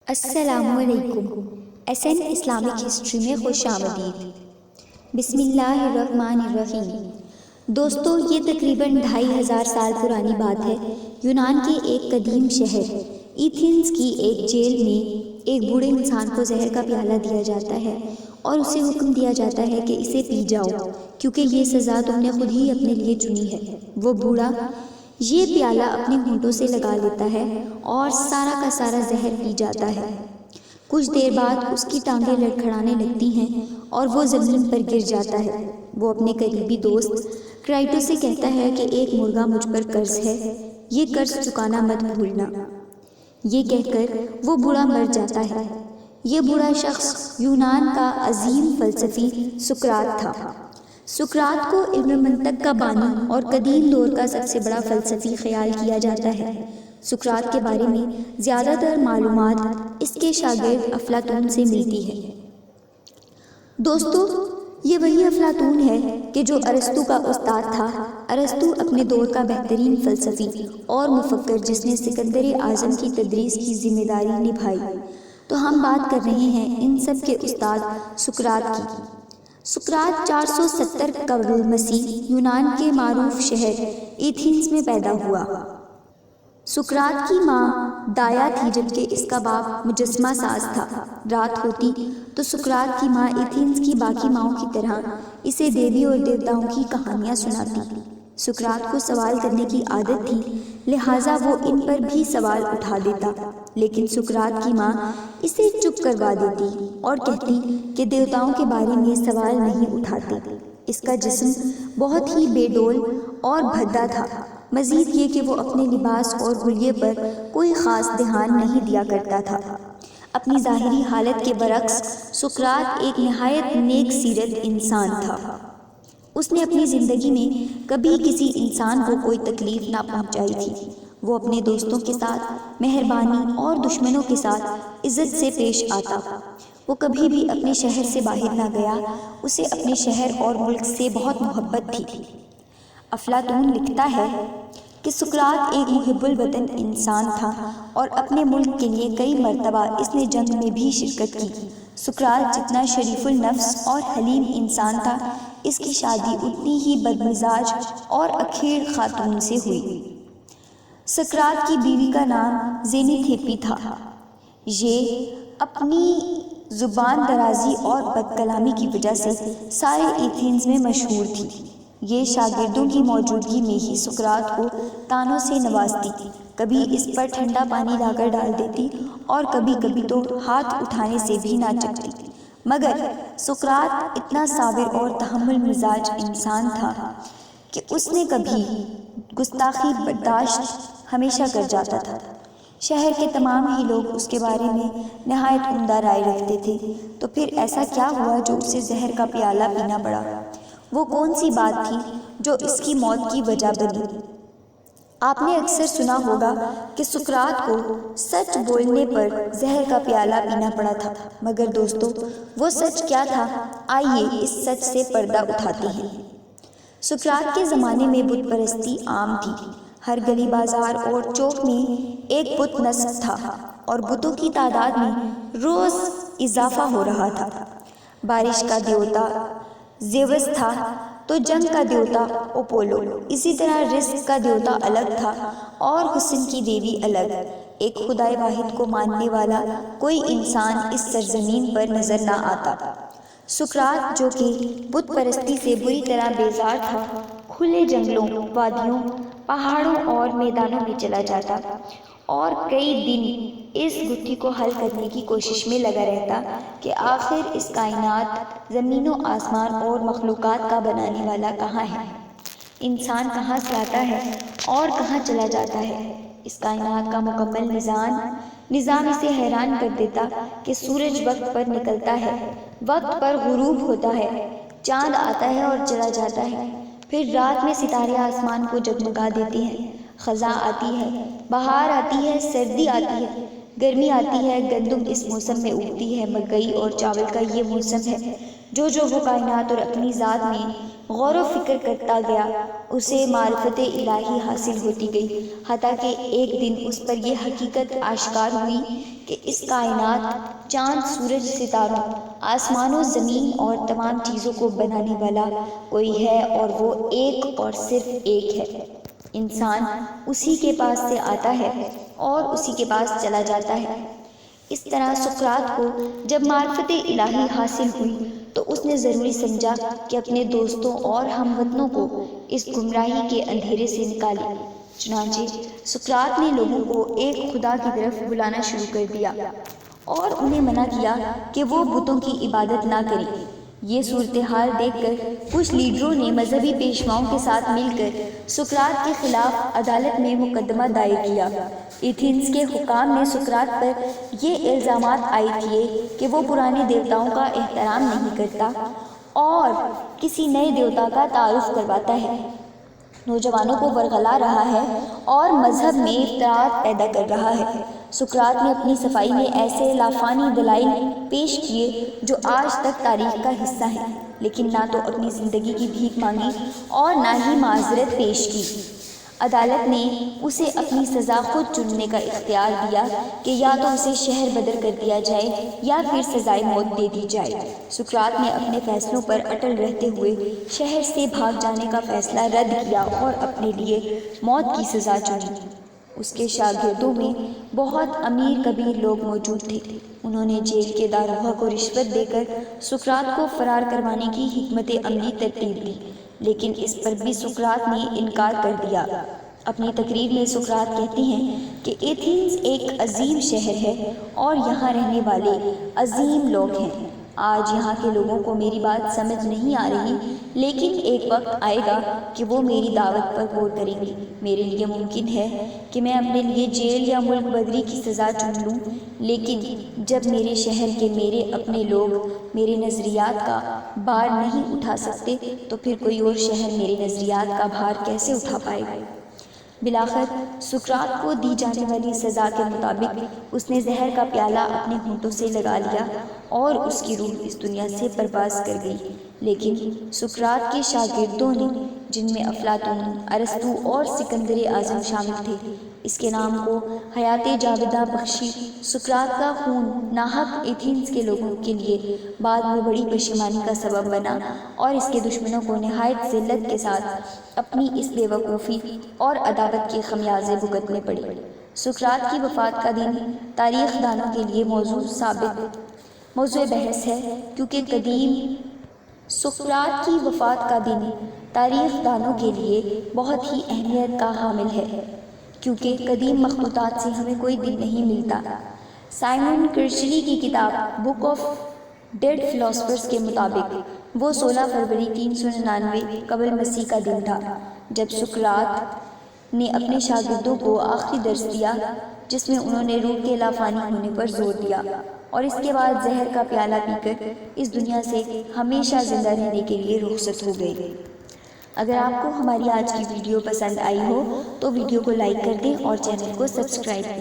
السلام علیکم۔ SN Islamic history میں خوش آمدید۔ بسم اللہ الرحمن الرحیم۔ دوستو، یہ تقریباً 2500 سال پرانی بات ہے۔ یونان کے ایک قدیم شہر ایتھنز کی ایک جیل میں ایک بوڑھے انسان کو زہر کا پیالہ دیا جاتا ہے اور اسے حکم دیا جاتا ہے کہ اسے پی جاؤ، کیونکہ یہ سزا تم نے خود ہی اپنے لیے چنی ہے۔ وہ بوڑھا یہ پیالہ اپنے ہونٹوں سے لگا لیتا ہے اور سارا کا سارا زہر پی جاتا ہے۔ کچھ دیر بعد اس کی ٹانگیں لڑکھڑانے لگتی ہیں اور وہ زمین پر گر جاتا ہے۔ وہ اپنے قریبی دوست کرائٹو سے کہتا ہے کہ ایک مرغا مجھ پر قرض ہے، یہ قرض چکانا مت بھولنا۔ یہ کہہ کر وہ بوڑھا مر جاتا ہے۔ یہ بوڑھا شخص یونان کا عظیم فلسفی سقراط تھا۔ سقراط کو علم منطق کا بانی اور قدیم دور کا سب سے بڑا فلسفی خیال کیا جاتا ہے۔ سقراط کے بارے میں زیادہ تر معلومات اس کے شاگرد افلاطون سے ملتی ہے۔ دوستو، یہ وہی افلاطون ہے کہ جو ارسطو کا استاد تھا۔ ارسطو اپنے دور کا بہترین فلسفی اور مفکر جس نے سکندر اعظم کی تدریس کی ذمہ داری نبھائی۔ تو ہم بات کر رہے ہیں ان سب کے استاد سقراط کی۔ سقراط 470 قبل مسیح یونان کے معروف شہر ایتھنز میں پیدا ہوا۔ سقراط کی ماں دایا تھی، جبکہ اس کا باپ مجسمہ ساز تھا۔ رات ہوتی تو سقراط کی ماں ایتھنز کی باقی ماؤں کی طرح اسے دیوی اور دیوتاؤں کی کہانیاں سناتی۔ سقراط کو سوال کرنے کی عادت تھی، لہٰذا وہ ان پر بھی سوال اٹھا دیتا، لیکن سقراط کی ماں اسے چپ کروا دیتی اور کہتی کہ دیوتاؤں کے بارے میں سوال نہیں اٹھاتے۔ اس کا جسم بہت ہی بے ڈول اور بھدا تھا، مزید یہ کہ وہ اپنے لباس اور حلیے پر کوئی خاص دھیان نہیں دیا کرتا تھا۔ اپنی ظاہری حالت کے برعکس سقراط ایک نہایت نیک سیرت انسان تھا۔ اس نے اپنی زندگی میں کبھی کسی انسان کو کوئی تکلیف نہ پہنچائی تھی۔ وہ اپنے دوستوں کے ساتھ مہربانی اور دشمنوں کے ساتھ عزت سے پیش آتا۔ وہ کبھی بھی اپنے شہر سے باہر نہ گیا۔ اسے اپنے شہر اور ملک سے بہت محبت تھی۔ افلاطون لکھتا ہے کہ سقراط ایک محب الوطن انسان تھا اور اپنے ملک کے لیے کئی مرتبہ اس نے جنگ میں بھی شرکت کی۔ سقراط جتنا شریف النفس اور حلیم انسان تھا، اس کی شادی اتنی ہی بدمزاج اور اکھیڑ خاتون سے ہوئی۔ سقراط کی بیوی کا نام زینیتھیپی تھا۔ یہ اپنی زبان درازی اور بد کلامی کی وجہ سے سارے ایتھنز میں مشہور تھی۔ یہ شاگردوں کی موجودگی میں ہی سقراط کو طعنوں سے نوازتی، کبھی اس پر ٹھنڈا پانی لا کر ڈال دیتی اور کبھی کبھی تو ہاتھ اٹھانے سے بھی نہ چکتی۔ مگر سقراط اتنا صابر اور تحمل مزاج انسان تھا کہ اس نے کبھی گستاخی برداشت ہمیشہ کر جاتا تھا۔ شہر کے تمام ہی لوگ اس کے بارے میں نہایت عمدہ رائے رکھتے تھے، تو پھر ایسا کیا ہوا جو اسے زہر کا پیالہ پینا پڑا؟ وہ کون سی بات تھی جو اس کی موت کی وجہ بنی؟ آپ نے اکثر سنا ہوگا کہ سقراط کو سچ بولنے پر زہر کا پیالہ پینا پڑا تھا، مگر دوستو، وہ سچ کیا تھا؟ آئیے اس سچ سے پردہ اٹھاتے ہیں۔ سقراط کے زمانے میں بت پرستی عام تھی۔ ہر گلی بازار اور چوک میں ایک بت نصب تھا اور بتوں کی تعداد میں روز اضافہ ہو رہا تھا۔ بارش کا دیوتا زیوس تھا تو جنگ کا دیوتا اپولو، اسی طرح رزق کا دیوتا الگ تھا اور حسن کی دیوی الگ۔ ایک خدائے واحد کو ماننے والا کوئی انسان اس سرزمین پر نظر نہ آتا۔ سقراط جو کہ بت پرستی سے بری طرح بیزار تھا، کھلے جنگلوں، وادیوں، پہاڑوں اور میدانوں میں چلا جاتا اور کئی دن اس گتھی کو حل کرنے کی کوشش میں لگا رہتا کہ آخر اس کائنات، زمین و آسمان اور مخلوقات کا بنانے والا کہاں ہے؟ انسان کہاں سے آتا ہے اور کہاں چلا جاتا ہے؟ اس کائنات کا مکمل نظام اسے حیران کر دیتا کہ سورج وقت پر نکلتا ہے، وقت پر غروب ہوتا ہے، چاند آتا ہے اور چلا جاتا ہے، پھر رات میں ستارے آسمان کو جگمگا دیتے ہیں، خزاں آتی ہے، بہار آتی ہے، سردی آتی ہے، گرمی آتی ہے، گندم اس موسم میں اگتی ہے، مکئی اور چاول کا یہ موسم ہے۔ جو وہ کائنات اور اپنی ذات میں غور و فکر کرتا گیا، اسے معرفت الہی حاصل ہوتی گئی، حتیٰ کہ ایک دن اس پر یہ حقیقت آشکار ہوئی کہ اس کائنات، چاند، سورج، ستاروں، آسمان و زمین اور تمام چیزوں کو بنانے والا کوئی ہے، اور وہ ایک اور صرف ایک ہے۔ انسان اسی کے پاس سے آتا ہے اور اسی کے پاس چلا جاتا ہے۔ اس طرح سقراط کو جب معرفت الہی حاصل ہوئی تو اس نے ضروری سمجھا کہ اپنے دوستوں اور ہم وطنوں کو اس گمراہی کے اندھیرے سے نکالے۔ چنانچہ سقراط نے لوگوں کو ایک خدا کی طرف بلانا شروع کر دیا اور انہیں منع کیا کہ وہ بتوں کی عبادت نہ کریں۔ یہ صورتحال دیکھ کر کچھ لیڈروں نے مذہبی پیشواؤں کے ساتھ مل کر سقراط کے خلاف عدالت میں مقدمہ دائر کیا۔ ایتھنز کے حکام نے سقراط پر یہ الزامات عائد کیے کہ وہ پرانے دیوتاؤں کا احترام نہیں کرتا اور کسی نئے دیوتا کا تعارف کرواتا ہے، نوجوانوں کو ورغلا رہا ہے اور مذہب میں اختلاف پیدا کر رہا ہے۔ سقراط نے اپنی صفائی میں ایسے لافانی دلائل پیش کیے جو آج تک تاریخ کا حصہ ہیں، لیکن نہ تو اپنی زندگی کی بھیک مانگی اور نہ ہی معذرت پیش کی۔ عدالت نے اسے اپنی سزا خود چننے کا اختیار دیا کہ یا تو اسے شہر بدر کر دیا جائے یا پھر سزائے موت دے دی جائے۔ سقراط نے اپنے فیصلوں پر اٹل رہتے ہوئے شہر سے بھاگ جانے کا فیصلہ رد کیا اور اپنے لیے موت کی سزا چنی۔ اس کے شاگردوں میں بہت امیر کبیر لوگ موجود تھے۔ انہوں نے جیل کے داروغہ کو رشوت دے کر سقراط کو فرار کروانے کی حکمت عملی ترتیب دی، لیکن اس پر بھی سقراط نے انکار کر دیا۔ اپنی تقریر میں سقراط کہتے ہیں کہ ایتھنز ایک عظیم شہر ہے اور یہاں رہنے والے عظیم لوگ ہیں۔ آج یہاں کے لوگوں کو میری بات سمجھ نہیں آ رہی، لیکن ایک وقت آئے گا کہ وہ میری دعوت پر غور کریں گے۔ میرے لیے ممکن ہے کہ میں اپنے لیے جیل یا ملک بدری کی سزا چن لوں، لیکن جب میرے شہر کے میرے اپنے لوگ میرے نظریات کا بار نہیں اٹھا سکتے تو پھر کوئی اور شہر میرے نظریات کا بھار کیسے اٹھا پائے گا؟ بالآخر سقراط کو دی جانے والی سزا کے مطابق اس نے زہر کا پیالہ اپنے ہونٹوں سے لگا لیا اور اس کی روح اس دنیا سے پرواز کر گئی۔ لیکن سقراط کے شاگردوں نے، جن میں افلاطون، ارسطو اور سکندر اعظم شامل تھے، اس کے نام کو حیات جاودہ بخشی۔ سقراط کا خون ناحق ایتھنز کے لوگوں کے لیے بعد میں بڑی پشیمانی کا سبب بنا اور اس کے دشمنوں کو نہایت ذلت کے ساتھ اپنی اس بے وقوفی اور عداوت کے خمیازے بھگتنے پڑے۔ سقراط کی وفات کا دن تاریخ دانوں کے لیے موضوع بحث ہے، کیونکہ سقراط کی وفات کا دن تاریخ دانوں کے لیے بہت ہی اہمیت کا حامل ہے، کیونکہ قدیم مخطوطات سے ہمیں کوئی دن نہیں ملتا۔ سائمن کرچلی کی کتاب بک آف ڈیڈ فلاسفرز کے مطابق وہ 16 فروری 399 قبل مسیح کا دن تھا جب سقراط نے اپنے شاگردوں کو آخری درس دیا، جس میں انہوں نے روح کے لافانی ہونے پر زور دیا، اور اس کے بعد زہر کا پیالہ پی کر اس دنیا سے ہمیشہ زندہ رہنے کے لیے رخصت ہو گئے۔ اگر آپ کو ہماری آج کی ویڈیو پسند آئی ہو تو ویڈیو کو لائک کر دیں اور چینل کو سبسکرائب کریں۔